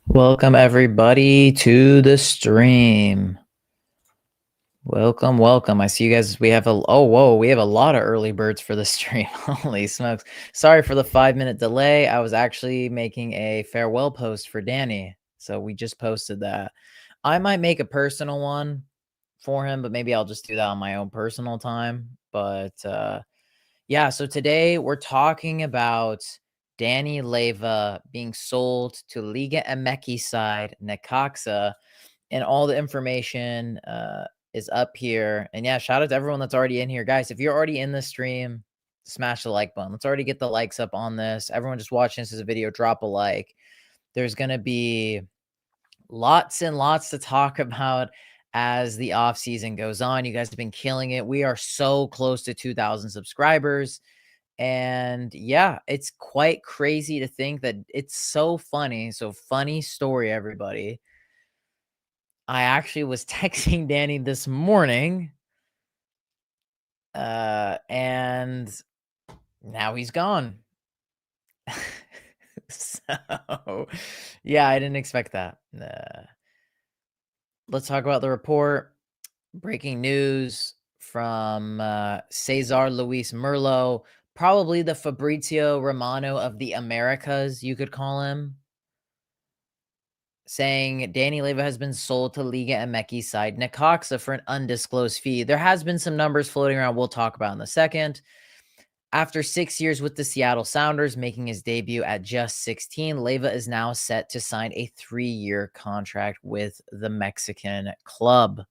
Welcome everybody to the stream. Welcome. I see you guys. We have a lot of early birds for the stream. Holy smokes. Sorry for the 5-minute delay. I was actually making a farewell post for Danny. So we just posted that. I might make a personal one for him, but maybe I'll just do that on my own personal time. But yeah, so today we're talking about Danny Leyva being sold to Liga MX side Necaxa, and all the information is up here. And yeah, shout out to everyone that's already in here, guys. If you're already in the stream, smash the like button. Let's already get the likes up on this. Everyone just watching this as a video, drop a like. There's gonna be lots and lots to talk about as the off season goes on. You guys have been killing it. We are so close to 2,000 subscribers. And yeah, it's quite crazy to think that it's so funny. So funny story, everybody. I actually was texting Danny this morning, and now he's gone. So yeah, I didn't expect that. Let's talk about the report. Breaking news from Cesar Luis Merlo, probably the Fabrizio Romano of the Americas, you could call him, saying Danny Leyva has been sold to Liga MX side Necaxa for an undisclosed fee. There has been some numbers floating around we'll talk about in a second. After 6 years with the Seattle Sounders, making his debut at just 16, Leyva is now set to sign a 3-year contract with the Mexican club.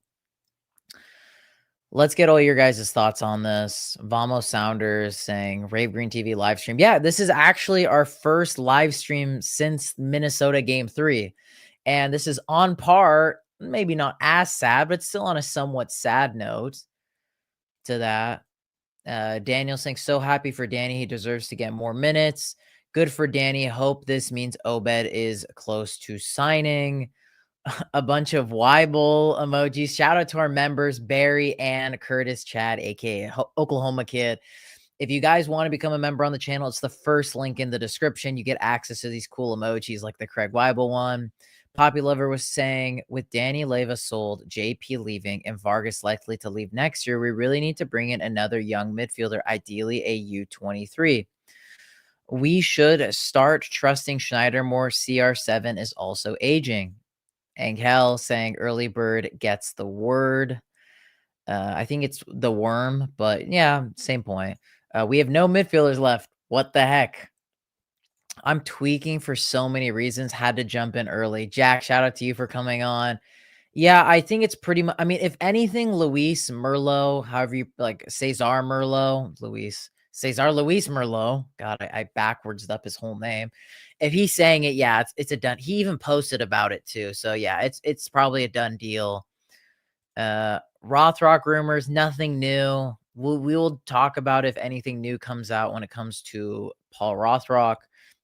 Let's get all your guys' thoughts on this. Vamos Sounders saying Rave Green TV live stream. Yeah, this is actually our first live stream since Minnesota Game 3. And this is on par, maybe not as sad, but still on a somewhat sad note to that. Daniel saying, so happy for Danny. He deserves to get more minutes. Good for Danny. Hope this means Obed is close to signing. A bunch of Weibel emojis. Shout out to our members, Barry and Curtis Chad, aka Oklahoma Kid. If you guys want to become a member on the channel, it's the first link in the description. You get access to these cool emojis like the Craig Weibel one. Poppy Lover was saying, with Danny Leyva sold, JP leaving, and Vargas likely to leave next year, we really need to bring in another young midfielder, ideally a U23. We should start trusting Schneider more. CR7 is also aging. Angel saying early bird gets the word. I think it's the worm, but yeah, same point. We have no midfielders left. What the heck? I'm tweaking for so many reasons. Had to jump in early. Jack, shout out to you for coming on. Yeah, I think it's pretty much. I mean, if anything, Luis Merlo, however you like, Cesar Merlo, Cesar Luis Merlo. God, I backwards up his whole name. If he's saying it, yeah, it's a done. He even posted about it too. So yeah, it's probably a done deal. Rothrock rumors, nothing new. We will talk about if anything new comes out when it comes to Paul Rothrock.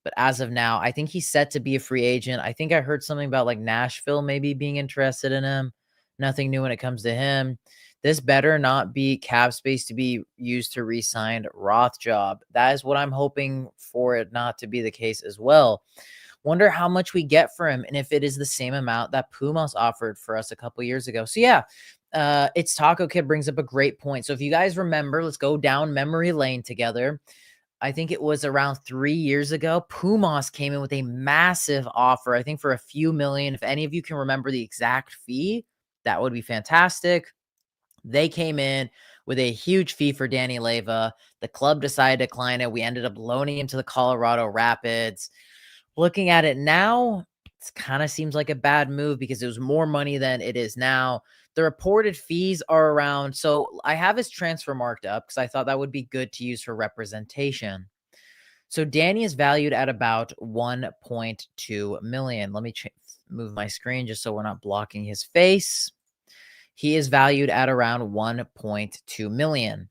But as of now, I think he's set to be a free agent. I think I heard something about like Nashville maybe being interested in him. Nothing new when it comes to him. This better not be cap space to be used to re-sign Roth job. That is what I'm hoping for it not to be the case as well. Wonder how much we get for him and if it is the same amount that Pumas offered for us a couple years ago. So yeah, it's Taco Kid brings up a great point. So if you guys remember, let's go down memory lane together. I think it was around 3 years ago. Pumas came in with a massive offer, I think for a few million. If any of you can remember the exact fee, that would be fantastic. They came in with a huge fee for Danny Leyva. The club decided to decline it. We ended up loaning him to the Colorado Rapids. Looking at it now, it kind of seems like a bad move because it was more money than it is now. The reported fees are around. So I have his transfer marked up because I thought that would be good to use for representation. So Danny is valued at about 1.2 million. Let me move my screen just so we're not blocking his face. He is valued at around 1.2 million.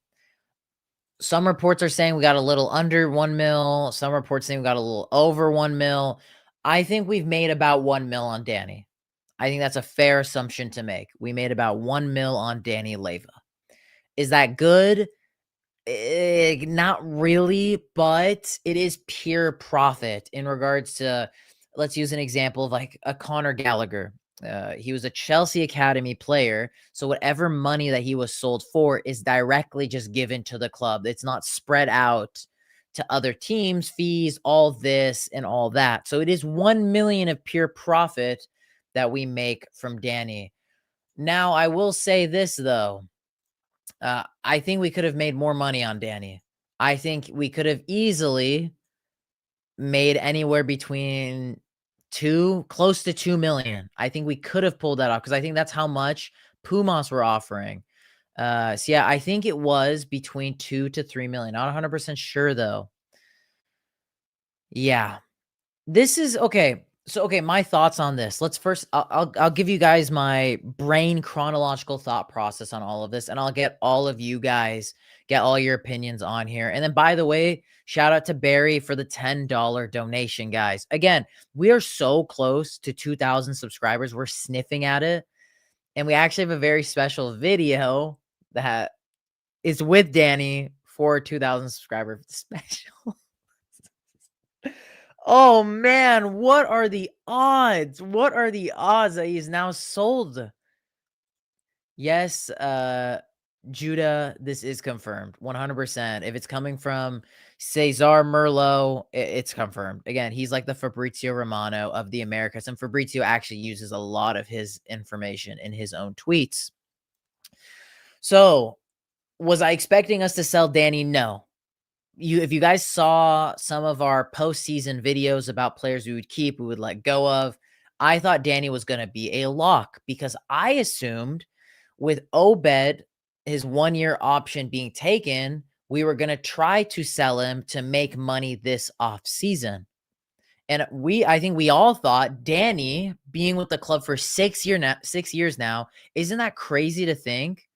Some reports are saying we got a little under 1 mil. Some reports saying we got a little over 1 mil. I think we've made about 1 mil on Danny. I think that's a fair assumption to make. We made about 1 mil on Danny Leyva. Is that good? Not really, but it is pure profit in regards to let's use an example of like a Conor Gallagher. He was a Chelsea Academy player. So whatever money that he was sold for is directly just given to the club. It's not spread out to other teams, fees, all this and all that. So it is 1 million of pure profit that we make from Danny. Now, I will say this though. I think we could have made more money on Danny. I think we could have easily made anywhere between close to 2 million. I think we could have pulled that off because I think that's how much Pumas were offering. So yeah, I think it was between 2 to 3 million. Not 100% sure though. Yeah. This is okay. So okay, my thoughts on this. Let's first I'll give you guys my brain chronological thought process on all of this, and I'll get all of you guys get all your opinions on here. And then by the way, shout out to Barry for the $10 donation, guys. Again, we are so close to 2,000 subscribers. We're sniffing at it. And we actually have a very special video that is with Danny for 2,000 subscriber special. Oh man, what are the odds? What are the odds that he's now sold? Yes, Judah, this is confirmed 100%. If it's coming from Cesar Merlot, it's confirmed. Again, he's like the Fabrizio Romano of the Americas, and Fabrizio actually uses a lot of his information in his own tweets. So, was I expecting us to sell Danny? No. If you guys saw some of our postseason videos about players we would keep, we would let go of, I thought Danny was going to be a lock because I assumed with Obed, his 1-year option being taken, we were going to try to sell him to make money this off season. And I think we all thought Danny being with the club for 6 years now, isn't that crazy to think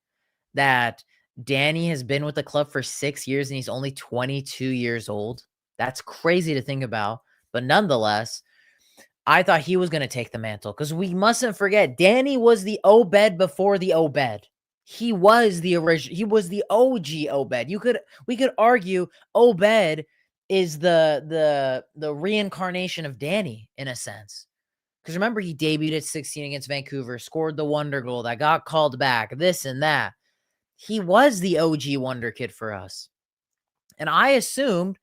that Danny has been with the club for 6 years and he's only 22 years old? That's crazy to think about. But nonetheless, I thought he was going to take the mantle because we mustn't forget Danny was the Obed before the Obed. He was the original. He was the OG Obed. We could argue Obed is the reincarnation of Danny in a sense. Because remember, he debuted at 16 against Vancouver, scored the wonder goal that got called back, this and that. He was the OG wonder kid for us. And I assumed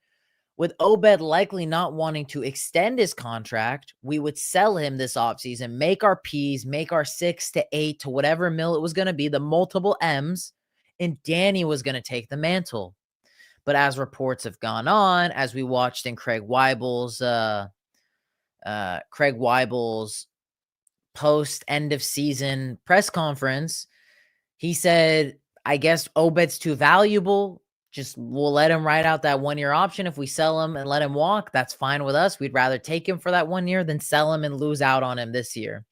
with Obed likely not wanting to extend his contract, we would sell him this offseason, make our P's, make our 6 to 8 to whatever mil it was going to be, the multiple M's, and Danny was going to take the mantle. But as reports have gone on, as we watched in Craig Weibel's post end of season press conference, he said, I guess Obed's too valuable. Just we'll let him ride out that 1-year option. If we sell him and let him walk, that's fine with us. We'd rather take him for that 1 year than sell him and lose out on him this year.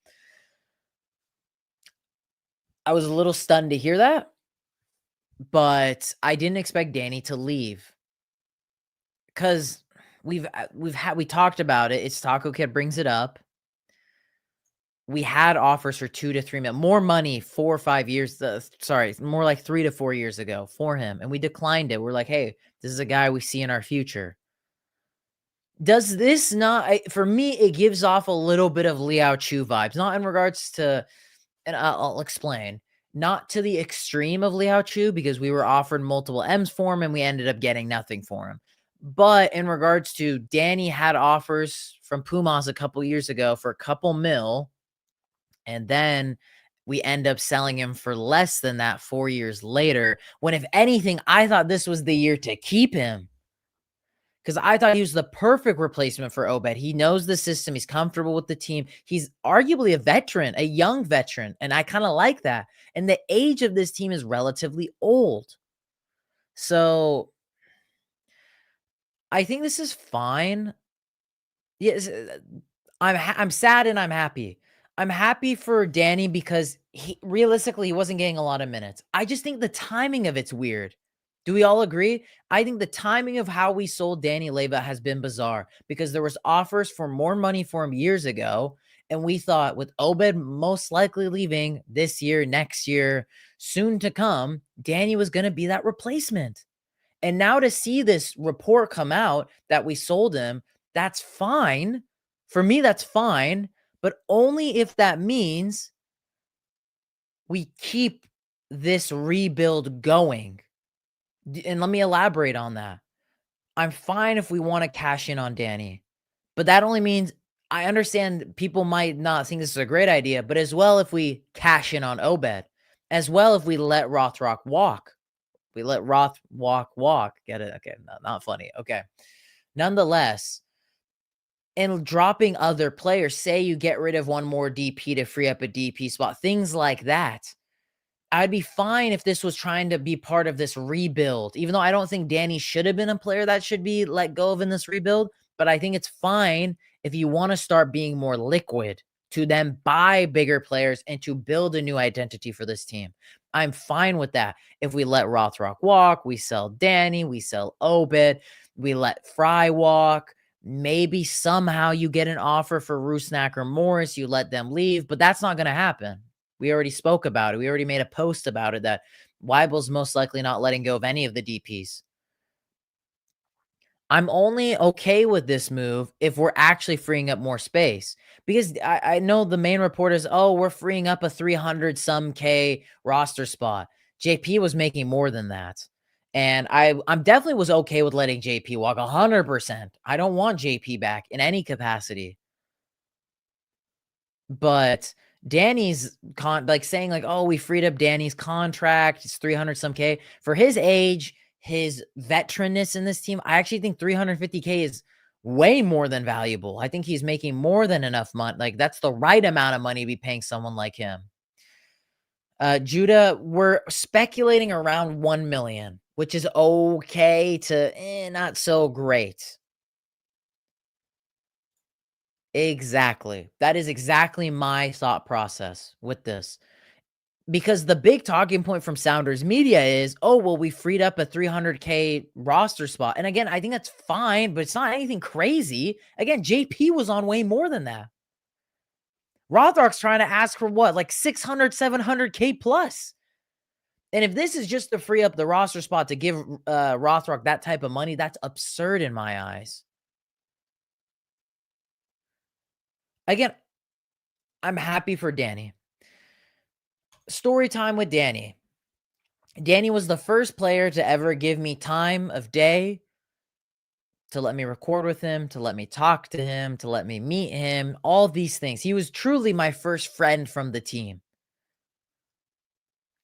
I was a little stunned to hear that, but I didn't expect Danny to leave because we talked about it. It's Taco Kid brings it up. We had offers for 2 to 3 million, more money 4 or 5 years. More like 3 to 4 years ago for him. And we declined it. We're like, hey, this is a guy we see in our future. Does this not, for me, it gives off a little bit of Liao Chu vibes, not in regards to, and I'll explain, not to the extreme of Liao Chu because we were offered multiple M's for him and we ended up getting nothing for him. But in regards to Danny had offers from Pumas a couple years ago for a couple mil. And then we end up selling him for less than that 4 years later. When if anything, I thought this was the year to keep him. Because I thought he was the perfect replacement for Obed. He knows the system. He's comfortable with the team. He's arguably a veteran, a young veteran. And I kind of like that. And the age of this team is relatively old. So I think this is fine. Yes, I'm sad and I'm happy. I'm happy for Danny because he wasn't getting a lot of minutes. I just think the timing of it's weird. Do we all agree? I think the timing of how we sold Danny Leyva has been bizarre because there was offers for more money for him years ago. And we thought with Obed most likely leaving this year, next year, soon to come, Danny was going to be that replacement. And now to see this report come out that we sold him, that's fine. For me, that's fine, but only if that means we keep this rebuild going. And let me elaborate on that. I'm fine if we wanna cash in on Danny, but that only means I understand people might not think this is a great idea, but as well if we cash in on Obed, as well if we let Rothrock walk. We let Roth walk. Get it? Okay, not funny. Okay. Nonetheless, and dropping other players, say you get rid of one more DP to free up a DP spot, things like that. I'd be fine if this was trying to be part of this rebuild, even though I don't think Danny should have been a player that should be let go of in this rebuild. But I think it's fine if you want to start being more liquid to then buy bigger players and to build a new identity for this team. I'm fine with that. If we let Rothrock walk, we sell Danny, we sell Obed, we let Fry walk. Maybe somehow you get an offer for Rusnak or Morris, you let them leave, but that's not going to happen. We already spoke about it. We already made a post about it that Weibel's most likely not letting go of any of the DPs. I'm only okay with this move if we're actually freeing up more space because I know the main report is, oh, we're freeing up a 300 some K roster spot. JP was making more than that. And I'm definitely was okay with letting JP walk 100%. I don't want JP back in any capacity. But Danny's like saying like, "Oh, we freed up Danny's contract. It's 300 some K." For his age, his veteranness in this team, I actually think 350K is way more than valuable. I think he's making more than enough money. Like that's the right amount of money to be paying someone like him. Judah, we're speculating around 1 million, which is okay to not so great. Exactly. That is exactly my thought process with this. Because the big talking point from Sounders Media is, oh, well, we freed up a 300K roster spot. And again, I think that's fine, but it's not anything crazy. Again, JP was on way more than that. Rothrock's trying to ask for what, like 600, 700K plus. And if this is just to free up the roster spot to give Rothrock that type of money, that's absurd in my eyes. Again, I'm happy for Danny. Story time with Danny. Danny was the first player to ever give me time of day, to let me record with him, to let me talk to him, to let me meet him, all these things. He was truly my first friend from the team.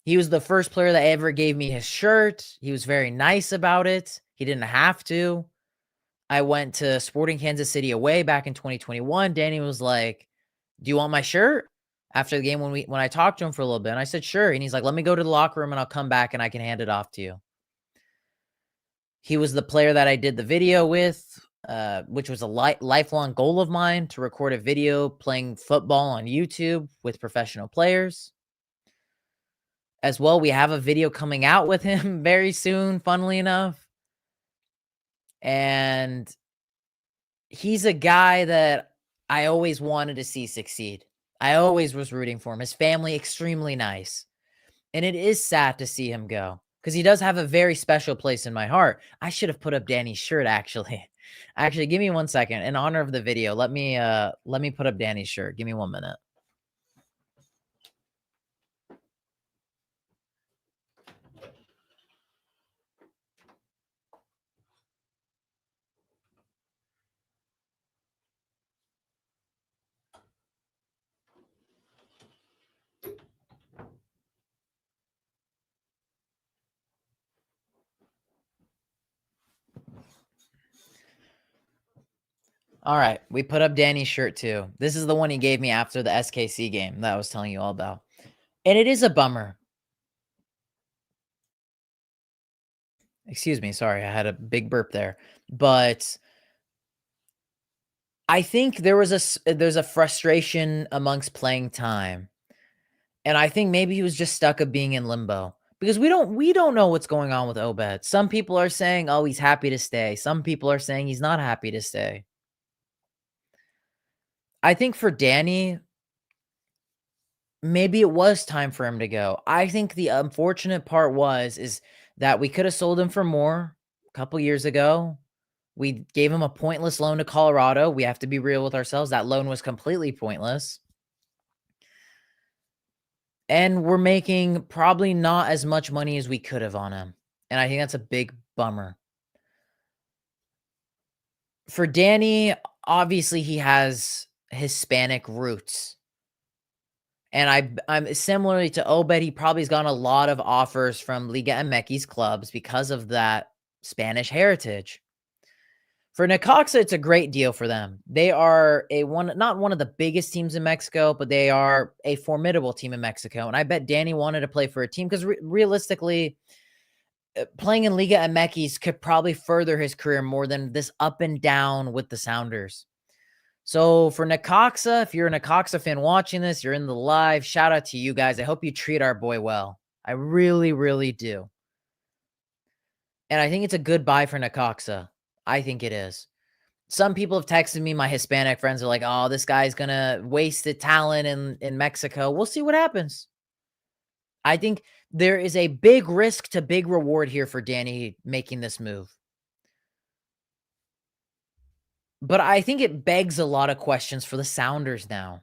He was the first player that ever gave me his shirt. He was very nice about it. He didn't have to. I went to Sporting Kansas City away back in 2021. Danny was like, "Do you want my shirt?" After the game when I talked to him for a little bit, and I said, "Sure." And he's like, "Let me go to the locker room and I'll come back and I can hand it off to you." He was the player that I did the video with, which was a lifelong goal of mine to record a video playing football on YouTube with professional players. As well, we have a video coming out with him very soon, funnily enough. And he's a guy that I always wanted to see succeed. I always was rooting for him. His family, extremely nice. And it is sad to see him go because he does have a very special place in my heart. I should have put up Danny's shirt, actually. Actually, give me 1 second. In honor of the video, let me put up Danny's shirt. Give me 1 minute. All right, we put up Danny's shirt too. This is the one he gave me after the SKC game that I was telling you all about. And it is a bummer. Excuse me, sorry, I had a big burp there. But I think there's a frustration amongst playing time. And I think maybe he was just stuck of being in limbo because we don't know what's going on with Obed. Some people are saying, "Oh, he's happy to stay." Some people are saying he's not happy to stay. I think for Danny, maybe it was time for him to go. I think the unfortunate part is that we could have sold him for more a couple years ago. We gave him a pointless loan to Colorado. We have to be real with ourselves. That loan was completely pointless. And we're making probably not as much money as we could have on him. And I think that's a big bummer. For Danny, obviously he has Hispanic roots. And I'm similarly to Obed, he probably has gotten a lot of offers from Liga MX clubs because of that Spanish heritage. For Necaxa, it's a great deal for them. They are not one of the biggest teams in Mexico, but they are a formidable team in Mexico. And I bet Danny wanted to play for a team because realistically, playing in Liga MX could probably further his career more than this up and down with the Sounders. So for Necaxa, if you're a Necaxa fan watching this, you're in the live, shout out to you guys. I hope you treat our boy well. I really, really do. And I think it's a good buy for Necaxa. I think it is. Some people have texted me, my Hispanic friends are like, oh, this guy's going to waste the talent in Mexico. We'll see what happens. I think there is a big risk to big reward here for Danny making this move. But I think it begs a lot of questions for the Sounders now.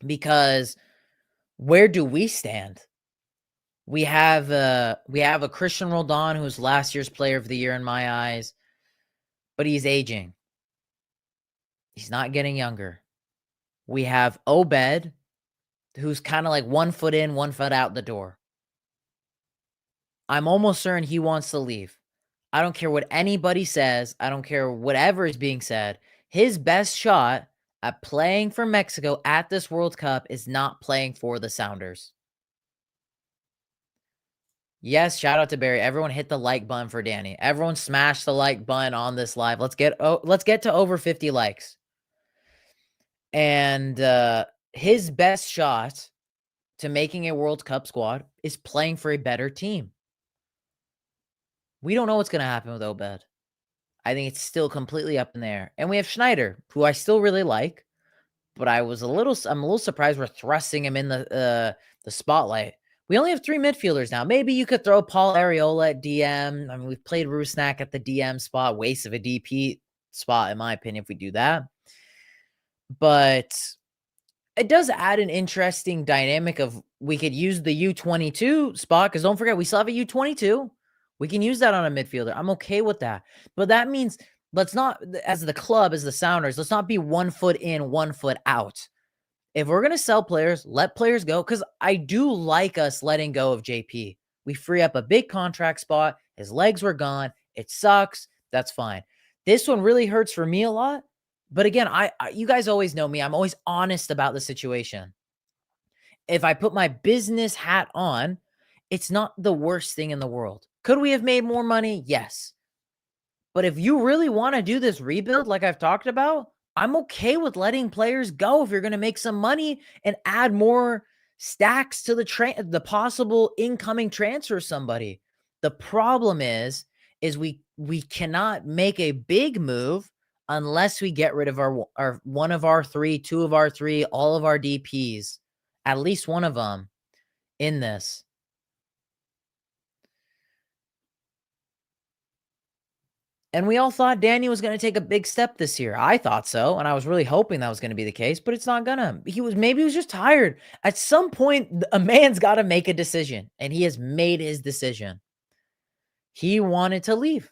Because where do we stand? We have a Christian Roldan, who's last year's player of the year in my eyes, but he's aging. He's not getting younger. We have Obed, who's kind of like 1 foot in, 1 foot out the door. I'm almost certain he wants to leave. I don't care what anybody says. I don't care whatever is being said. His best shot at playing for Mexico at this World Cup is not playing for the Sounders. Yes, shout out to Barry. Everyone hit the like button for Danny. Everyone smash the like button on this live. Let's get to over 50 likes. And his best shot to making a World Cup squad is playing for a better team. We don't know what's going to happen with Obed. I think it's still completely up in the air. And we have Schneider, who I still really like, but I'm a little surprised we're thrusting him in the spotlight. We only have 3 midfielders now. Maybe you could throw Paul Arriola at DM. I mean, we've played Rusnak at the DM spot. Waste of a DP spot, in my opinion, if we do that. But it does add an interesting dynamic of we could use the U22 spot, because don't forget, we still have a U22. We can use that on a midfielder. I'm okay with that. But that means let's not, as the club, as the Sounders, let's not be 1 foot in, 1 foot out. If we're going to sell players, let players go, because I do like us letting go of JP. We free up a big contract spot. His legs were gone. It sucks. That's fine. This one really hurts for me a lot. But again, you guys always know me. I'm always honest about the situation. If I put my business hat on, it's not the worst thing in the world. Could we have made more money? Yes. But if you really want to do this rebuild like I've talked about, I'm okay with letting players go if you're going to make some money and add more stacks to the possible incoming transfer somebody. The problem is we cannot make a big move unless we get rid of our one of our 3, 2 of our 3, all of our DPs, at least one of them in this. And we all thought Danny was going to take a big step this year. I thought so, and I was really hoping that was going to be the case, but it's not gonna. Maybe he was just tired. At some point, a man's got to make a decision, and he has made his decision. He wanted to leave.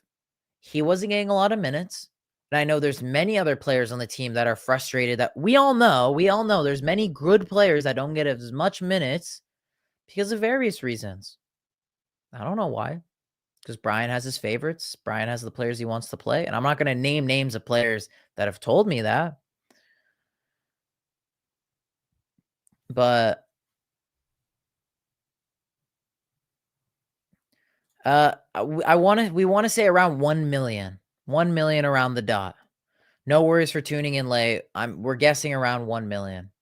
He wasn't getting a lot of minutes. And I know there's many other players on the team that are frustrated, that we all know there's many good players that don't get as much minutes because of various reasons. I don't know why. Because Brian has his favorites. Brian has the players he wants to play. And I'm not going to name names of players that have told me that. But we want to say around 1 million. 1 million around the dot. No worries for tuning in late. We're guessing around 1 million.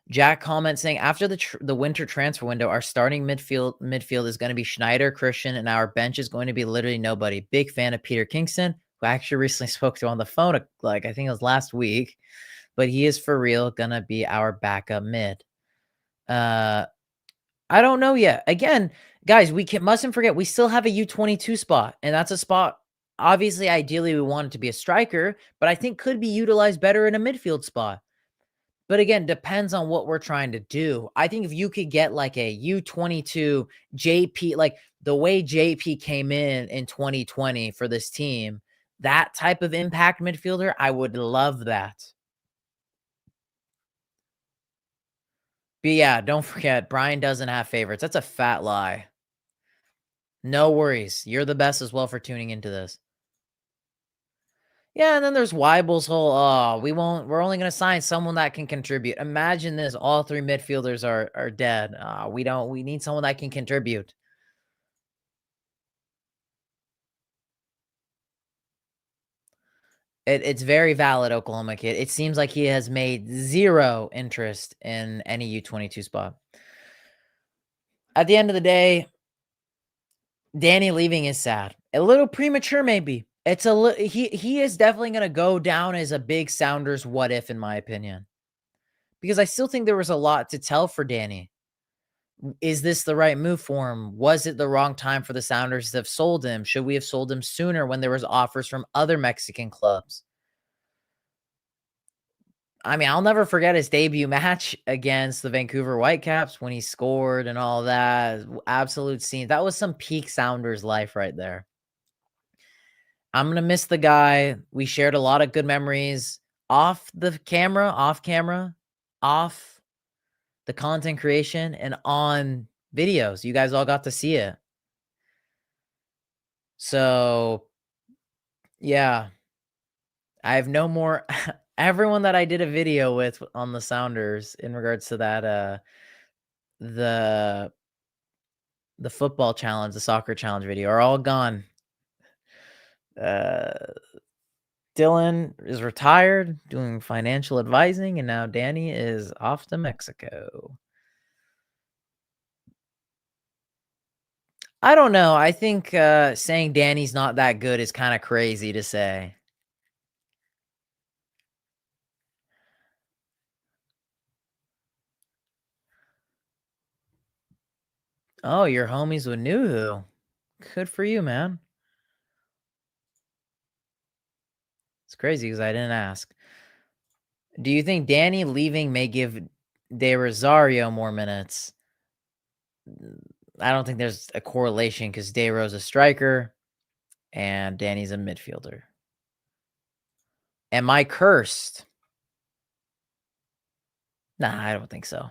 Jack comments saying, after the winter transfer window, our starting midfield is going to be Schneider, Christian, and our bench is going to be literally nobody. Big fan of Peter Kingston, who I actually recently spoke to on the phone, like I think it was last week, but he is for real going to be our backup mid. I don't know yet. Again, guys, mustn't forget we still have a U22 spot, and that's a spot Obviously, ideally, we want it to be a striker, but I think could be utilized better in a midfield spot. But again, depends on what we're trying to do. I think if you could get like a U22 JP, like the way JP came in 2020 for this team, that type of impact midfielder, I would love that. But yeah, don't forget, Brian doesn't have favorites. That's a fat lie. No worries. You're the best as well for tuning into this. Yeah, and then there's Weibel's whole, "Oh, we're only gonna sign someone that can contribute." Imagine this, all 3 midfielders are dead. We need someone that can contribute. It's very valid, Oklahoma kid. It seems like he has made 0 interest in any U22 spot. At the end of the day, Danny leaving is sad. A little premature, maybe. It's a he is definitely gonna go down as a big Sounders what if, in my opinion. Because I still think there was a lot to tell for Danny. Is this the right move for him? Was it the wrong time for the Sounders to have sold him? Should we have sold him sooner when there was offers from other Mexican clubs? I mean, I'll never forget his debut match against the Vancouver Whitecaps when he scored and all that. Absolute scene. That was some peak Sounders life right there. I'm gonna miss the guy. We shared a lot of good memories off the camera, off the content creation, and on videos. You guys all got to see it. So, yeah, I have no more everyone that I did a video with on the Sounders in regards to that, the the football challenge, the soccer challenge video are all gone. Uh, Dylan is retired doing financial advising, and now Danny is off to Mexico. I don't know. I think saying Danny's not that good is kind of crazy to say. Oh, you're homies with Nuhu. Good for you, man. It's crazy because I didn't ask. Do you think Danny leaving may give De Rosario more minutes? I don't think there's a correlation because De Ro's a striker and Danny's a midfielder. Am I cursed? Nah, I don't think so.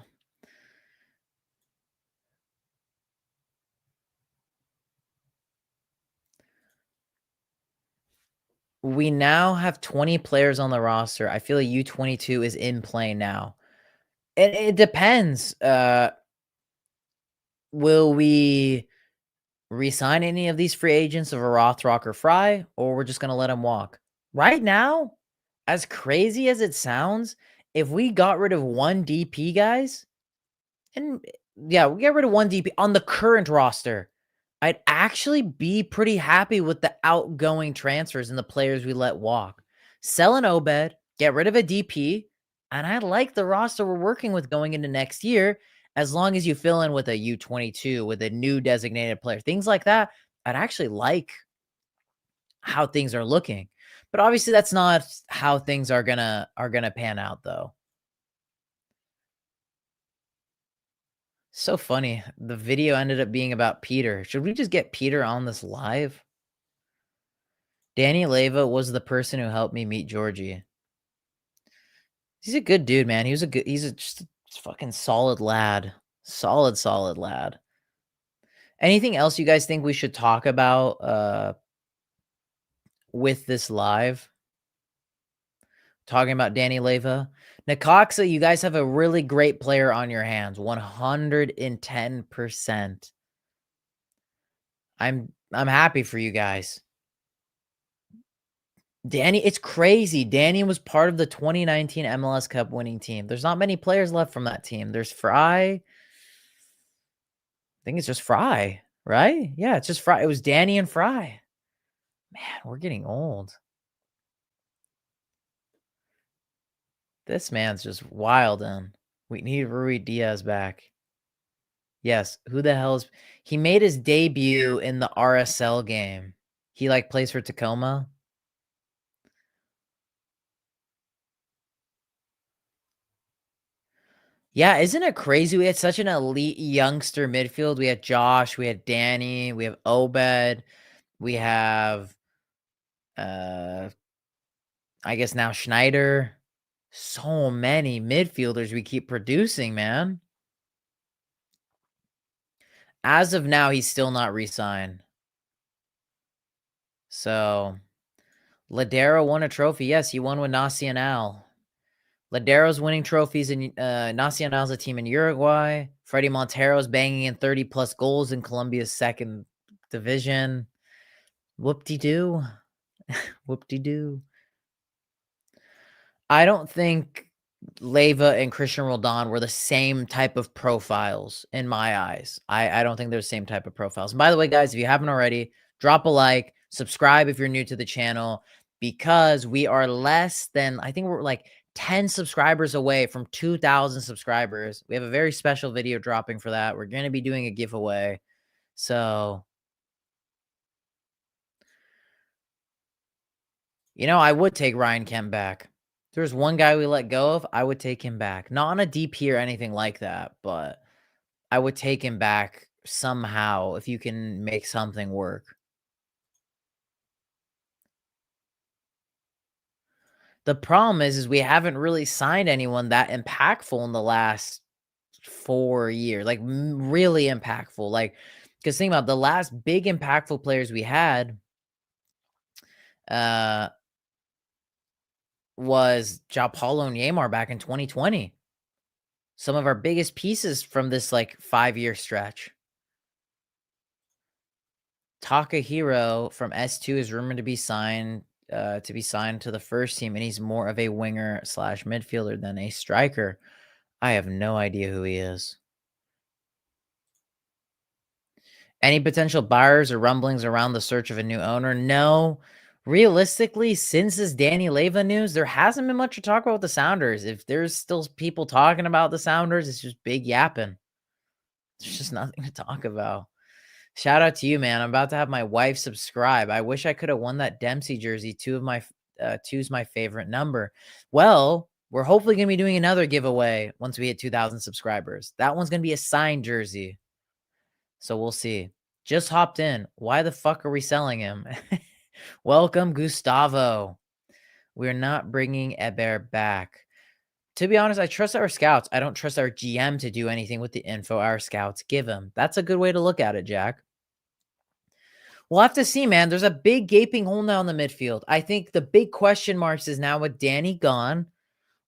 We now have 20 players on the roster. I feel like U22 is in play now. It depends. Will we resign any of these free agents of a Rothrock or Fry, or we're just gonna let them walk? Right now, as crazy as it sounds, if we got rid of one DP, guys, and yeah, we get rid of one DP on the current roster, I'd actually be pretty happy with the outgoing transfers and the players we let walk. Sell an Obed, get rid of a DP, and I like the roster we're working with going into next year. As long as you fill in with a U22 with a new designated player, things like that, I'd actually like how things are looking. But obviously, that's not how things are gonna pan out, though. So funny. The video ended up being about Peter. Should we just get Peter on this live? Danny Leyva was the person who helped me meet Georgie. He's a good dude, man. He's a just a fucking solid lad. Solid lad. Anything else you guys think we should talk about with this live? Talking about Danny Leyva. Necaxa, you guys have a really great player on your hands. 110%. I'm happy for you guys. Danny, it's crazy. Danny was part of the 2019 MLS Cup winning team. There's not many players left from that team. There's Fry. I think it's just Fry, right? Yeah, it's just Fry. It was Danny and Fry. Man, we're getting old. This man's just wild, and we need Rui Diaz back. Yes, who the hell is he made his debut in the RSL game. He, like, plays for Tacoma. Yeah, isn't it crazy? We had such an elite youngster midfield. We had Josh, we had Danny, we have Obed, we have, uh, I guess now Schneider. So many midfielders we keep producing, man. As of now, he's still not re-signed. So, Ladero won a trophy. Yes, he won with Nacional. Ladero's winning trophies in Nacional's a team in Uruguay. Freddie Montero's banging in 30 plus goals in Colombia's second division. Whoop-de-doo. Whoop-de-doo. I don't think Leyva and Christian Roldan were the same type of profiles in my eyes. I don't think they're the same type of profiles. And by the way, guys, if you haven't already, drop a like, subscribe if you're new to the channel, because we are less than, I think we're like 10 subscribers away from 2,000 subscribers. We have a very special video dropping for that. We're going to be doing a giveaway. So, I would take Ryan Kemp back. If there's one guy we let go of, I would take him back. Not on a DP or anything like that, but I would take him back somehow if you can make something work. The problem is we haven't really signed anyone that impactful in the last 4 years, like really impactful. Like, because think about the last big impactful players we had uh was João Paulo and Neymar back in 2020. Some of our biggest pieces from this like 5-year stretch. Takahiro from S2 is rumored to be signed to the first team, and he's more of a winger slash midfielder than a striker. I have no idea who he is. Any potential buyers or rumblings around the search of a new owner? No. Realistically, since this Danny Leyva news, there hasn't been much to talk about with the Sounders. If there's still people talking about the Sounders, it's just big yapping. There's just nothing to talk about. Shout out to you, man. I'm about to have my wife subscribe. I wish I could have won that Dempsey jersey. Two's my favorite number. Well, we're hopefully going to be doing another giveaway once we hit 2,000 subscribers. That one's going to be a signed jersey. So we'll see. Just hopped in. Why the fuck are we selling him? Welcome, Gustavo. We're not bringing Eber back. To be honest, I trust our scouts. I don't trust our GM to do anything with the info our scouts give him. That's a good way to look at it, Jack. We'll have to see, man. There's a big gaping hole now in the midfield. I think the big question marks is now with Danny gone.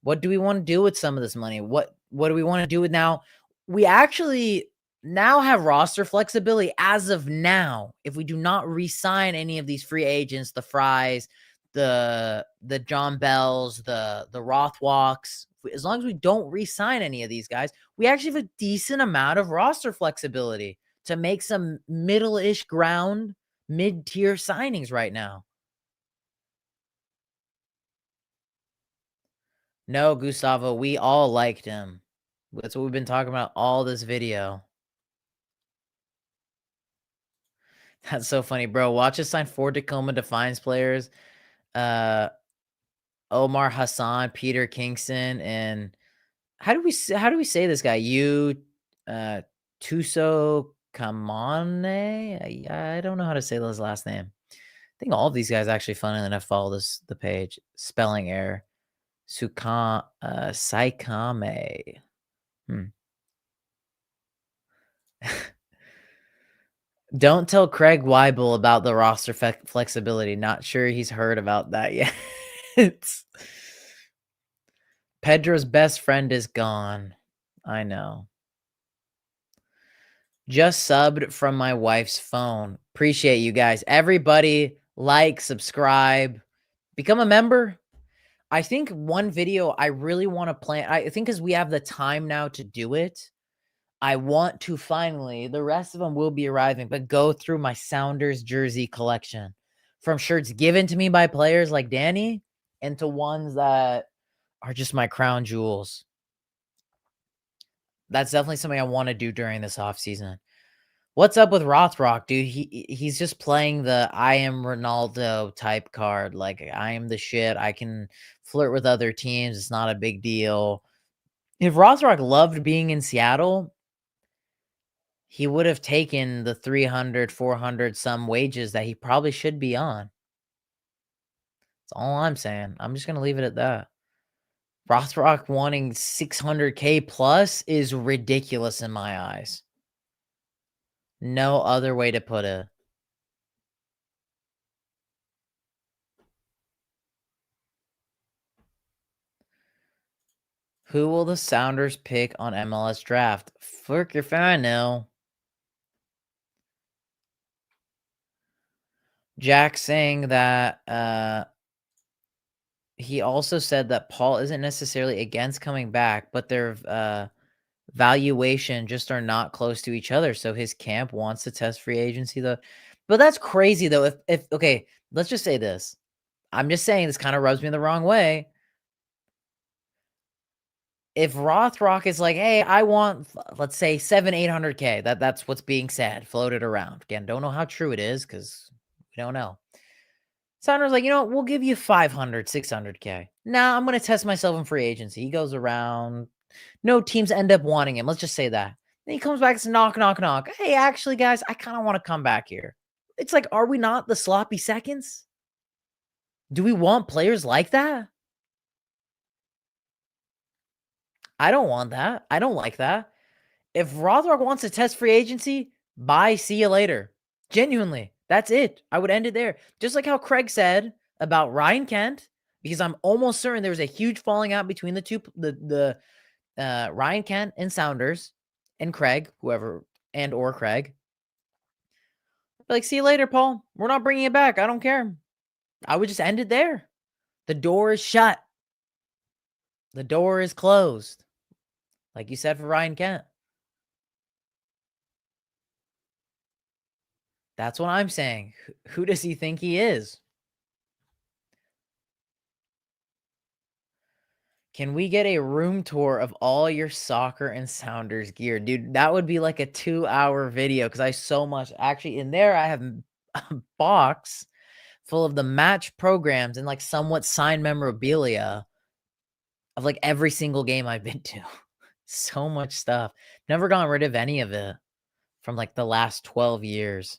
What do we want to do with some of this money? What do we want to do with now? We actually now have roster flexibility as of now. If we do not re-sign any of these free agents, the Fries, the John Bells, the Rothwalks, as long as we don't re-sign any of these guys, we actually have a decent amount of roster flexibility to make some middle-ish ground, mid-tier signings right now. No, Gustavo, we all liked him. That's what we've been talking about all this video. That's so funny, bro. Watch us sign 4 Tacoma Defiance players. Omar Hassan, Peter Kingston, and how do we say this guy? Tuso Kamane? I don't know how to say his last name. I think all of these guys actually, funnily enough, follow the page. Spelling error. Saikame. Don't tell Craig Weibel about the roster flexibility. Not sure he's heard about that yet. Pedro's best friend is gone. I know. Just subbed from my wife's phone. Appreciate you guys. Everybody, like, subscribe, become a member. I think one video I really want to plan, I think because we have the time now to do it, I want to finally, the rest of them will be arriving, but go through my Sounders jersey collection from shirts given to me by players like Danny and to ones that are just my crown jewels. That's definitely something I want to do during this off season. What's up with Rothrock, dude? He's just playing the I am Ronaldo type card. Like I am the shit. I can flirt with other teams. It's not a big deal. If Rothrock loved being in Seattle, he would have taken the 300, 400 some wages that he probably should be on. That's all I'm saying. I'm just gonna leave it at that. Rothrock wanting 600K plus is ridiculous in my eyes. No other way to put it. Who will the Sounders pick on MLS draft? Frick if I know. Jack saying that he also said that Paul isn't necessarily against coming back, but their valuation just are not close to each other. So his camp wants to test free agency though. But that's crazy though. If okay, let's just say this. I'm just saying this kind of rubs me the wrong way. If Rothrock is like, hey, I want, let's say 800K. That's what's being said, floated around. Again, don't know how true it is because we don't know. Sounders like, you know, we'll give you 500, 600K. Nah, I'm gonna test myself in free agency. He goes around. No teams end up wanting him. Let's just say that. Then he comes back and says, knock, knock, knock. Hey, actually, guys, I kind of want to come back here. It's like, are we not the sloppy seconds? Do we want players like that? I don't want that. I don't like that. If Rothrock wants to test free agency, bye, see you later. Genuinely, that's it. I would end it there. Just like how Craig said about Ryan Kent, because I'm almost certain there was a huge falling out between the two, the Ryan Kent and Sounders and Craig, whoever, and or Craig. Like, see you later, Paul. We're not bringing it back. I don't care. I would just end it there. The door is shut. The door is closed. Like you said for Ryan Kent. That's what I'm saying. Who does he think he is? Can we get a room tour of all your soccer and Sounders gear? Dude, that would be like a 2-hour video because I so much. Actually, in there, I have a box full of the match programs and like somewhat signed memorabilia of like every single game I've been to. So much stuff. Never gotten rid of any of it from like the last 12 years.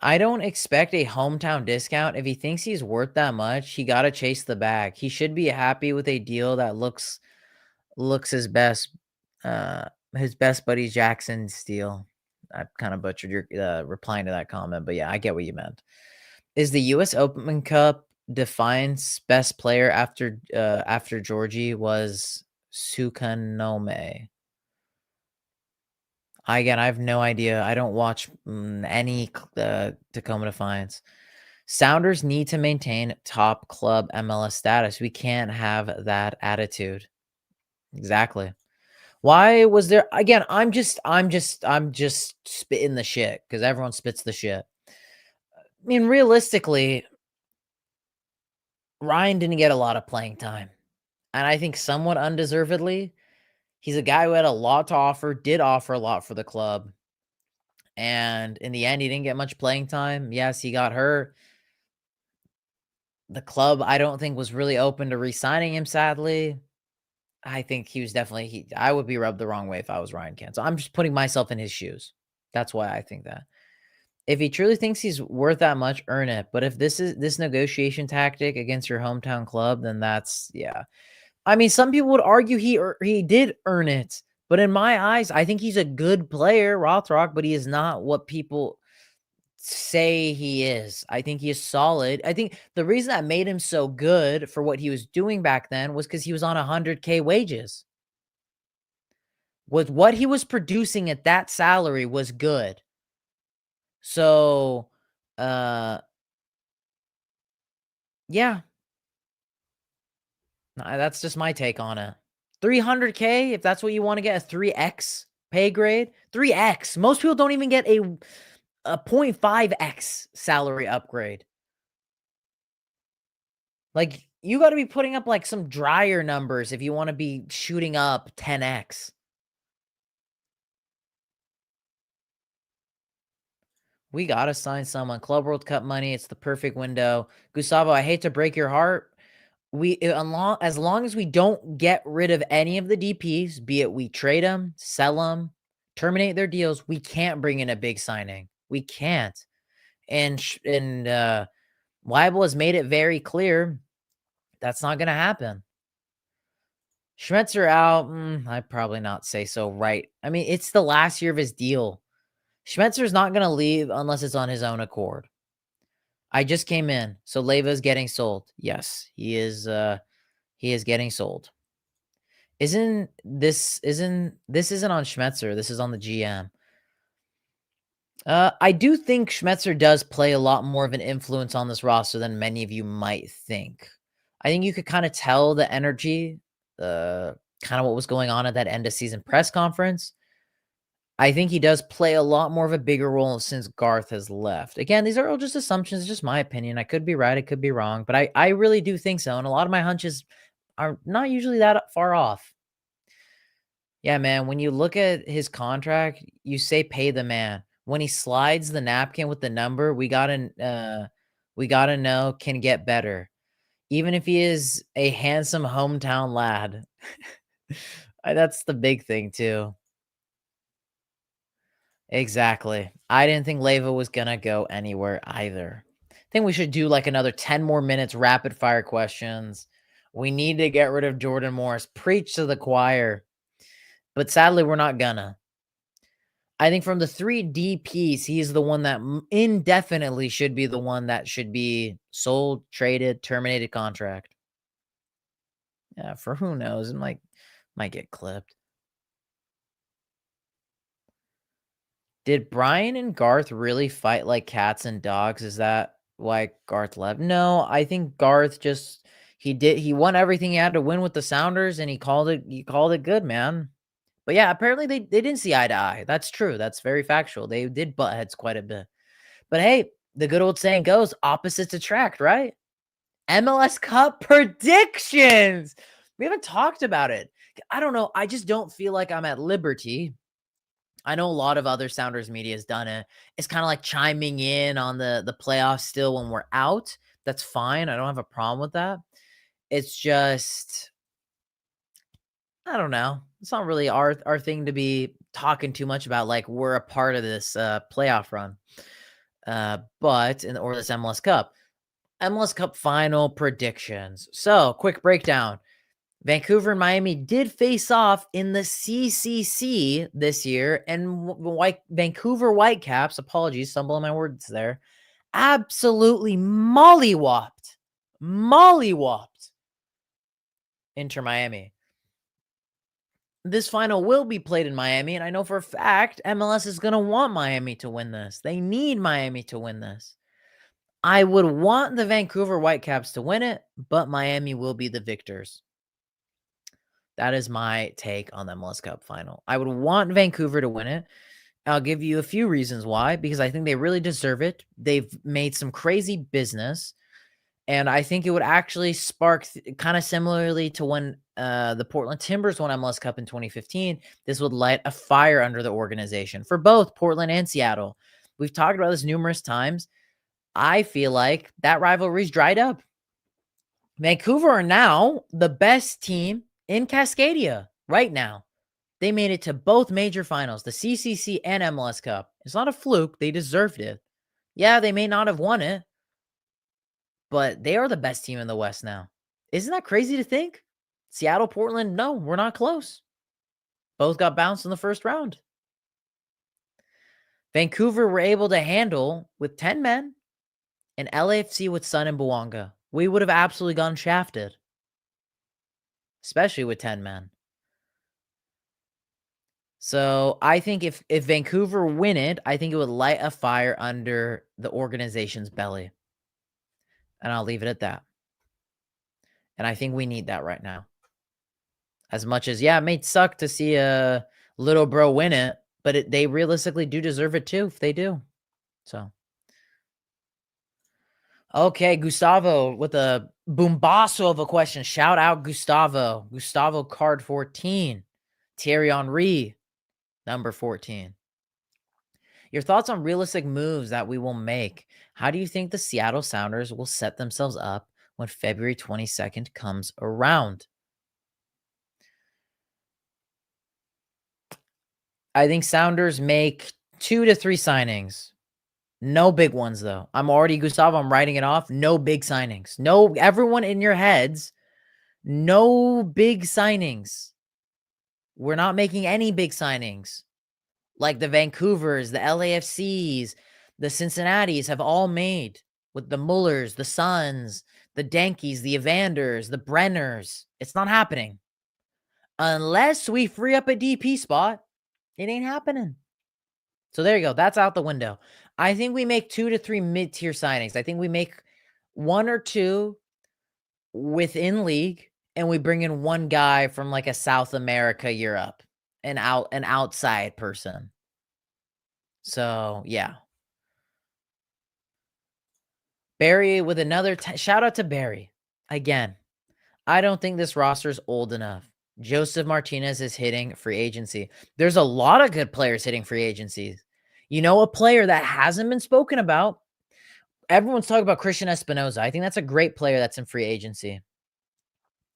I don't expect a hometown discount. If he thinks he's worth that much, he got to chase the bag. He should be happy with a deal that looks uh his best buddy Jackson's deal. I kind of butchered your replying to that comment, but yeah, I get what you meant. Is the US Open Cup defines best player after Georgie was Sukanome? I have no idea. I don't watch any Tacoma Defiance. Sounders need to maintain top club MLS status. We can't have that attitude. Exactly. Why was there again? I'm just spitting the shit because everyone spits the shit. I mean, realistically, Ryan didn't get a lot of playing time, and I think somewhat undeservedly. He's a guy who had a lot to offer, did offer a lot for the club. And in the end, he didn't get much playing time. Yes, he got hurt. The club, I don't think, was really open to re-signing him, sadly. I think he was definitely I would be rubbed the wrong way if I was Ryan Kent. So I'm just putting myself in his shoes. That's why I think that. If he truly thinks he's worth that much, earn it. But if this is this negotiation tactic against your hometown club, then that's yeah. I mean, some people would argue he did earn it. But in my eyes, I think he's a good player, Rothrock, but he is not what people say he is. I think he is solid. I think the reason that made him so good for what he was doing back then was because he was on 100K wages. With what he was producing at that salary was good. So, yeah, that's just my take on it. 300K, if that's what you want to get, a 3X pay grade, 3X. Most people don't even get a 0.5X salary upgrade. Like, you got to be putting up like some drier numbers if you want to be shooting up 10X. We gotta sign someone. Club World Cup money, it's the perfect window. Gustavo, I hate to break your heart. As long as we don't get rid of any of the DPs, be it we trade them, sell them, terminate their deals, we can't bring in a big signing. We can't. And Weibel has made it very clear that's not gonna happen. Schmetzer out, I'd probably not say so, right? I mean, it's the last year of his deal. Schmetzer's not gonna leave unless it's on his own accord. I just came in, so Leyva's getting sold. Yes, he is getting sold. This isn't on Schmetzer, this is on the GM. I do think Schmetzer does play a lot more of an influence on this roster than many of you might think. I think you could kind of tell the energy, kind of what was going on at that end of season press conference. I think he does play a lot more of a bigger role since Garth has left. Again, these are all just assumptions, just my opinion. I could be right, I could be wrong, but I really do think so. And a lot of my hunches are not usually that far off. Yeah, man, when you look at his contract, you say pay the man. When he slides the napkin with the number, we gotta know can get better. Even if he is a handsome hometown lad. That's the big thing too. Exactly. I didn't think Leyva was gonna go anywhere either. I think we should do like another 10 more minutes rapid fire questions. We need to get rid of Jordan Morris. Preach to the choir. But sadly, we're not gonna. I think from the 3 DPs, he's the one that indefinitely should be the one that should be sold, traded, terminated contract. Yeah, for who knows? It might get clipped. Did Brian and Garth really fight like cats and dogs? Is that why Garth left? No, I think Garth just he won everything he had to win with the Sounders and he called it good, man. But yeah, apparently they didn't see eye to eye. That's true. That's very factual. They did butt heads quite a bit. But hey, the good old saying goes, opposites attract, right? MLS Cup predictions. We haven't talked about it. I don't know. I just don't feel like I'm at liberty. I know a lot of other Sounders media has done it. It's kind of like chiming in on the playoffs still when we're out. That's fine. I don't have a problem with that. It's just I don't know. It's not really our thing to be talking too much about like we're a part of this playoff run. Or this MLS Cup. MLS Cup final predictions. So, quick breakdown. Vancouver and Miami did face off in the CCC this year, and Vancouver Whitecaps, apologies, stumbling my words there, absolutely mollywopped Inter Miami. This final will be played in Miami, and I know for a fact MLS is going to want Miami to win this. They need Miami to win this. I would want the Vancouver Whitecaps to win it, but Miami will be the victors. That is my take on the MLS Cup final. I would want Vancouver to win it. I'll give you a few reasons why, because I think they really deserve it. They've made some crazy business, and I think it would actually spark kind of similarly to when the Portland Timbers won MLS Cup in 2015. This would light a fire under the organization for both Portland and Seattle. We've talked about this numerous times. I feel like that rivalry's dried up. Vancouver are now the best team in Cascadia right now. They made it to both major finals, the CCC and MLS Cup. It's not a fluke. They deserved it. Yeah, they may not have won it, but they are the best team in the West now. Isn't that crazy to think? Seattle, Portland, no, we're not close. Both got bounced in the first round. Vancouver were able to handle with 10 men and LAFC with Sun and Bouanga. We would have absolutely gone shafted, especially with 10 men. So I think if Vancouver win it, I think it would light a fire under the organization's belly. And I'll leave it at that. And I think we need that right now. As much as, yeah, it may suck to see a little bro win it, but they realistically do deserve it too if they do. So. Okay, Gustavo with a boombasso of a question. Shout out Gustavo. Gustavo card 14. Thierry Henry, number 14. Your thoughts on realistic moves that we will make. How do you think the Seattle Sounders will set themselves up when February 22nd comes around? I think Sounders make 2 to 3 signings. No big ones, though. I'm already Gustavo, I'm writing it off. No big signings. No, everyone in your heads, no big signings. We're not making any big signings. Like the Vancouvers, the LAFCs, the Cincinnatis have all made with the Mullers, the Suns, the Dankies, the Evanders, the Brenners. It's not happening. Unless we free up a DP spot, it ain't happening. So there you go. That's out the window. I think we make 2 to 3 mid-tier signings. I think we make 1 or 2 within league, and we bring in one guy from like a South America, Europe, an outside person. So yeah. Barry with another shout out to Barry. Again, I don't think this roster is old enough. Joseph Martinez is hitting free agency. There's a lot of good players hitting free agencies. You know, a player that hasn't been spoken about. Everyone's talking about Christian Espinoza. I think that's a great player that's in free agency.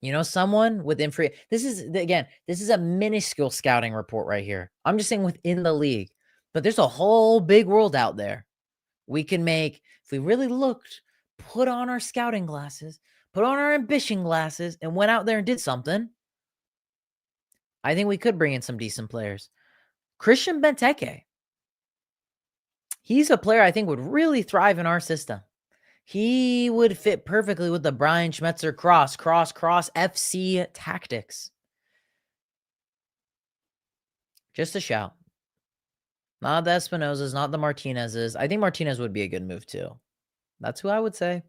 You know, someone within free. This is a minuscule scouting report right here. I'm just saying within the league, but there's a whole big world out there. We can make, if we really looked, put on our scouting glasses, put on our ambition glasses, and went out there and did something. I think we could bring in some decent players. Christian Benteke. He's a player I think would really thrive in our system. He would fit perfectly with the Brian Schmetzer cross FC tactics. Just a shout. Not the Espinozas, not the Martinezes. I think Martinez would be a good move too. That's who I would say.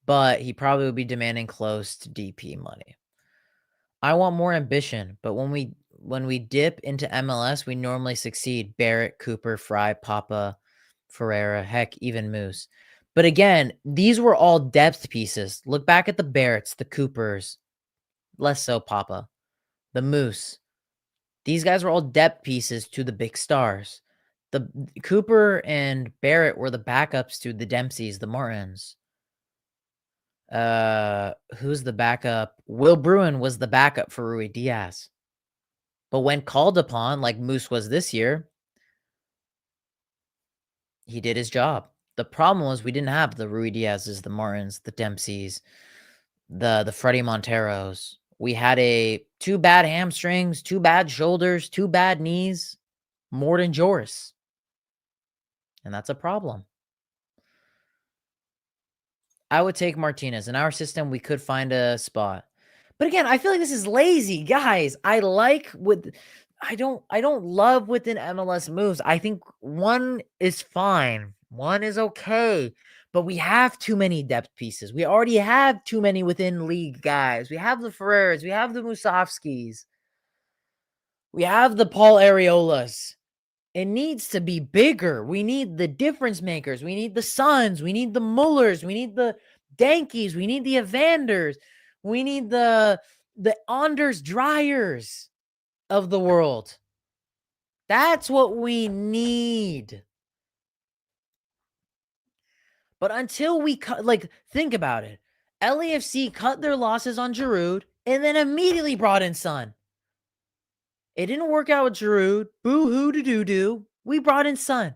But he probably would be demanding close to DP money. I want more ambition, but when we dip into MLS, we normally succeed. Barrett, Cooper, Fry, Papa, Ferreira, heck, even Moose. But again, these were all depth pieces. Look back at the Barretts, the Coopers, less so Papa, the Moose. These guys were all depth pieces to the big stars. The Cooper and Barrett were the backups to the Dempseys, the Martins. Who's the backup? Will Bruin was the backup for Rui Diaz. But when called upon, like Moose was this year, he did his job. The problem was we didn't have the Rui Diaz's, the Martins, the Dempseys, the Freddie Monteros. We had 2 bad hamstrings, 2 bad shoulders, 2 bad knees, more than Joris. And that's a problem. I would take Martinez. In our system, we could find a spot. But again, I feel like this is lazy, guys. I don't love within MLS moves. I think one is fine. One is okay. But we have too many depth pieces. We already have too many within league guys. We have the Ferreras. We have the Musovskis. We have the Paul Areolas. It needs to be bigger. We need the difference makers. We need the Suns. We need the Mullers. We need the Dankies. We need the Evanders. We need the Anders Dryers of the world. That's what we need. But until we cut, think about it. LAFC cut their losses on Giroud and then immediately brought in Son. It didn't work out with Giroud. Boo-hoo to doo-doo. We brought in Son.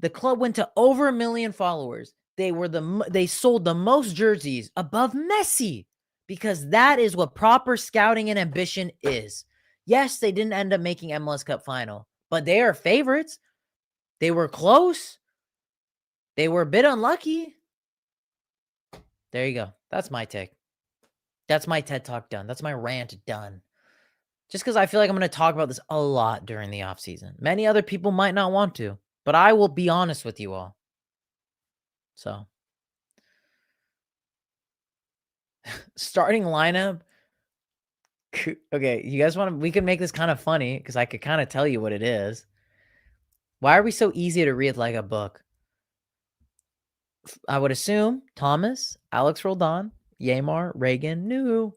The club went to over 1 million followers. They sold the most jerseys above Messi because that is what proper scouting and ambition is. Yes, they didn't end up making MLS Cup final, but they are favorites. They were close. They were a bit unlucky. There you go. That's my take. That's my TED Talk done. That's my rant done. Just because I feel like I'm going to talk about this a lot during the offseason. Many other people might not want to, but I will be honest with you all. So, starting lineup. Okay, you guys want to, we can make this kind of funny because I could kind of tell you what it is. Why are we so easy to read like a book? I would assume Thomas, Alex Roldan, Yamar, Reagan, Nuhu.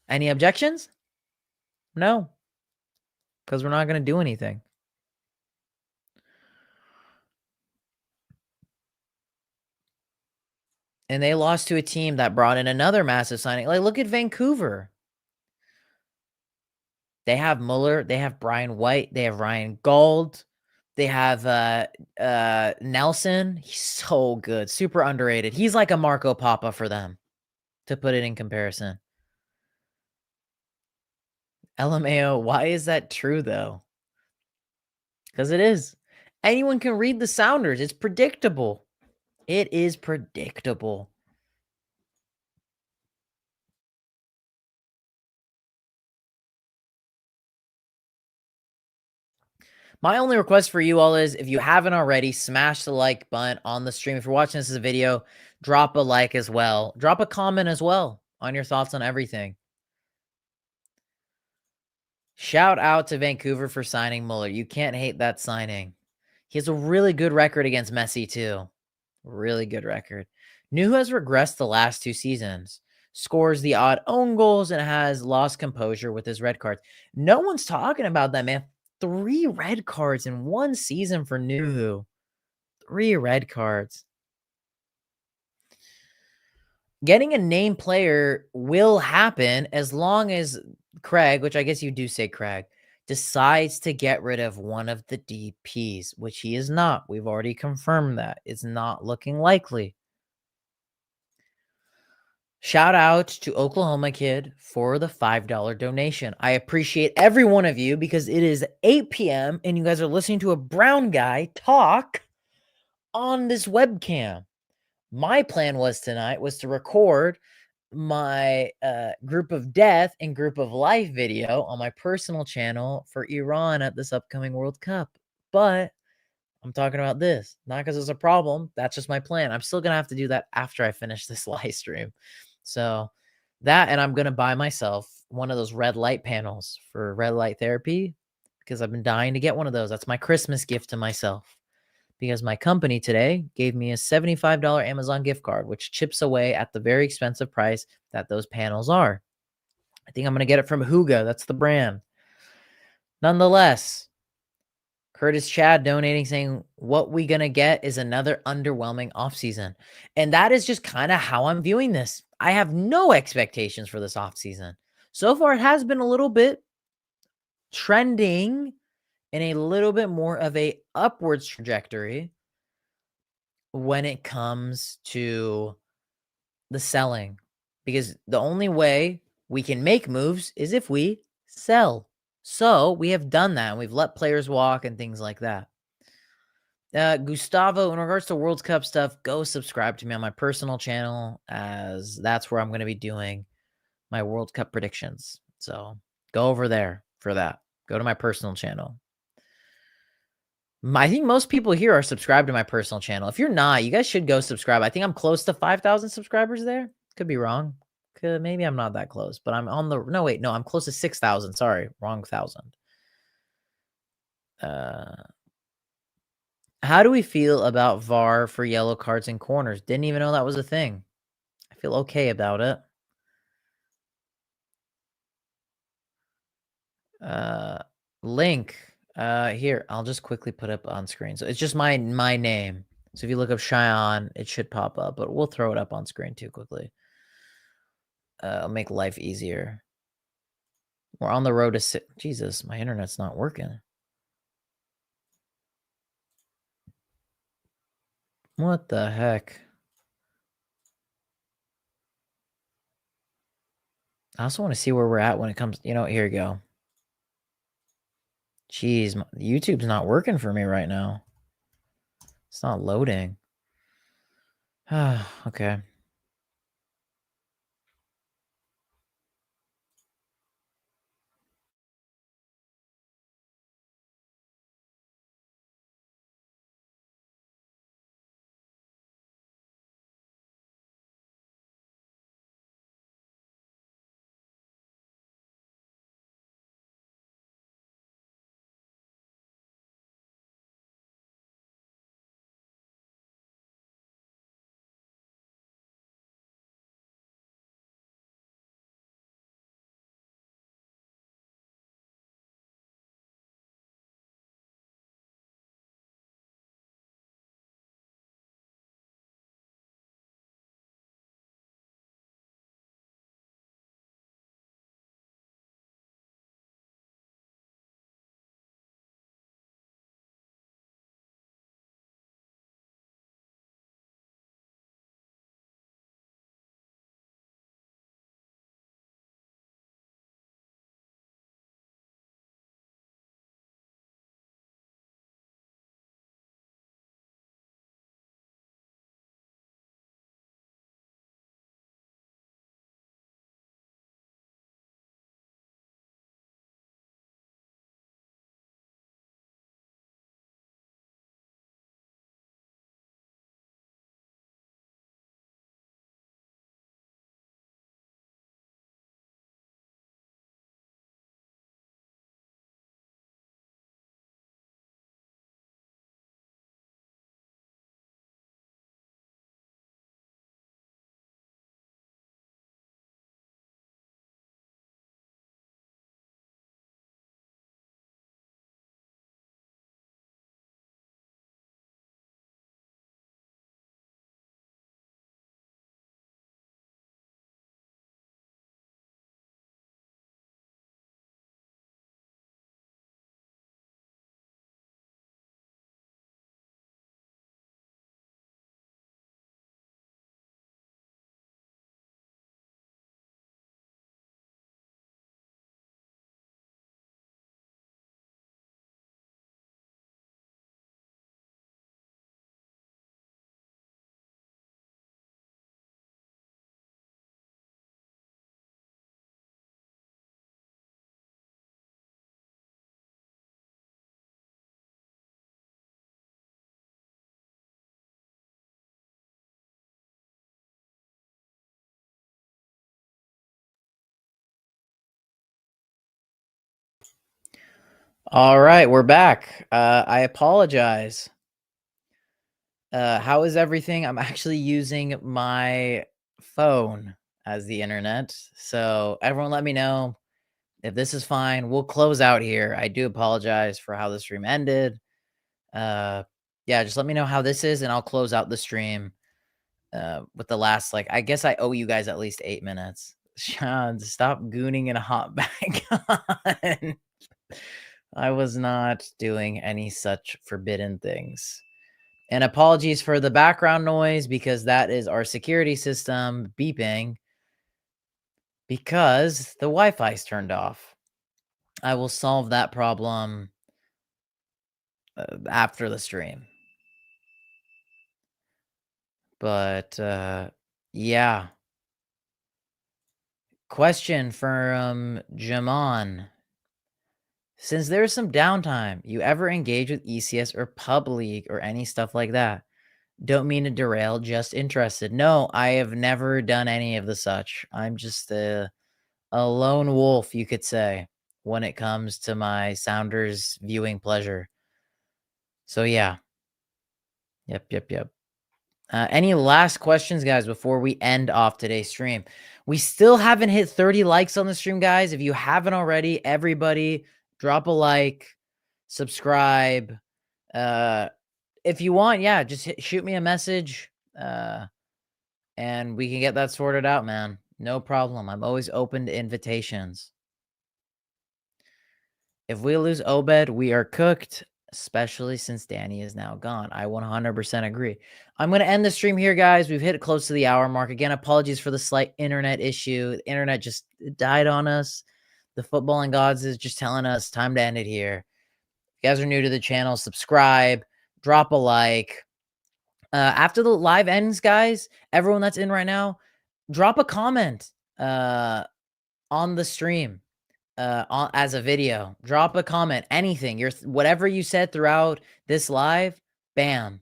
Any objections? No. because we're not going to do anything. And they lost to a team that brought in another massive signing. Like, look at Vancouver. They have Mueller, they have Brian White, they have Ryan Gauld, they have Nelson. He's so good, super underrated. He's like a Marco Papa for them, to put it in comparison. LMAO, why is that true though? Because it is. Anyone can read the Sounders. It's predictable. It is predictable. My only request for you all is, if you haven't already, smash the like button on the stream. If you're watching this as a video, drop a like as well. Drop a comment as well on your thoughts on everything. Shout out to Vancouver for signing Mueller. You can't hate that signing. He has a really good record against Messi too. Really good record. New has regressed the last 2 seasons. Scores the odd own goals and has lost composure with his red cards. No one's talking about that, man. 3 red cards in 1 season for Nuhu. 3 red cards. Getting a name player will happen as long as Craig, which I guess you do say Craig, decides to get rid of one of the DPs, which he is not. We've already confirmed that. It's not looking likely. Shout out to Oklahoma Kid for the $5 donation. I appreciate every one of you because it is 8 p.m. and you guys are listening to a brown guy talk on this webcam. My plan was tonight was to record my group of death and group of life video on my personal channel for Iran at this upcoming World Cup. But I'm talking about this, not because it's a problem. That's just my plan. I'm still going to have to do that after I finish this live stream. So that, and I'm going to buy myself one of those red light panels for red light therapy because I've been dying to get one of those. That's my Christmas gift to myself, because my company today gave me a $75 Amazon gift card, which chips away at the very expensive price that those panels are. I think I'm going to get it from Huga. That's the brand. Nonetheless, Curtis Chad donating, saying, what we going to get is another underwhelming offseason. And that is just kind of how I'm viewing this. I have no expectations for this offseason. So far, it has been a little bit trending in a little bit more of a upwards trajectory when it comes to the selling, because the only way we can make moves is if we sell. So we have done that, and we've let players walk and things like that. Gustavo, in regards to World Cup stuff, go subscribe to me on my personal channel, as that's where I'm going to be doing my World Cup predictions. So go over there for that. Go to my personal channel. I think most people here are subscribed to my personal channel. If you're not, you guys should go subscribe. I think I'm close to 5,000 subscribers there. Could be wrong. Maybe I'm not that close, but I'm on the, no, wait, no, I'm close to 6,000. Sorry, wrong 1,000. How do we feel about VAR for yellow cards and corners? Didn't even know that was a thing. I feel okay about it. Link. Here, I'll just quickly put up on screen. So it's just my name. So if you look up Cheyenne, it should pop up, but we'll throw it up on screen too quickly. It'll make life easier. We're on the road to Jesus, my internet's not working. What the heck? I also want to see where we're at when it comes, here you go. Jeez, YouTube's not working for me right now. It's not loading. Okay. All right, we're back. I apologize. How is everything? I'm actually using my phone as the internet. So everyone let me know if this is fine. We'll close out here. I do apologize for how the stream ended. Uh yeah, just let me know how this is and I'll close out the stream with the last like I guess I owe you guys at least 8 minutes. Sean, stop gooning and hop back on. I was not doing any such forbidden things. And apologies for the background noise because that is our security system beeping because the Wi-Fi is turned off. I will solve that problem after the stream. But yeah. Question from Jamon. Since there's some downtime, you ever engage with ECS or Pub League or any stuff like that? Don't mean to derail, just interested. No, I have never done any of the such. I'm just a lone wolf, you could say, when it comes to my Sounders viewing pleasure. So yeah. Yep. Any last questions, guys, before we end off today's stream? We still haven't hit 30 likes on the stream, guys. If you haven't already, everybody drop a like, subscribe. If you want, yeah, just shoot me a message. And we can get that sorted out, man. No problem. I'm always open to invitations. If we lose Obed, we are cooked, especially since Danny is now gone. I 100% agree. I'm going to end the stream here, guys. We've hit close to the hour mark. Again, apologies for the slight internet issue. The internet just died on us. The footballing gods is just telling us time to end it here. If you guys are new to the channel, subscribe, drop a like. After the live ends, guys, everyone that's in right now, drop a comment on the stream as a video. Drop a comment, anything. Whatever you said throughout this live, bam,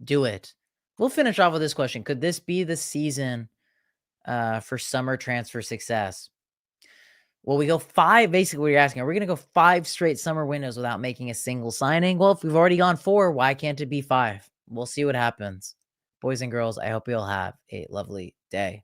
do it. We'll finish off with this question. Could this be the season for summer transfer success? Well, we go 5. Basically, what you're asking, are we going to go 5 straight summer windows without making a single signing? Well, if we've already gone 4, why can't it be 5? We'll see what happens. Boys and girls, I hope you'll have a lovely day.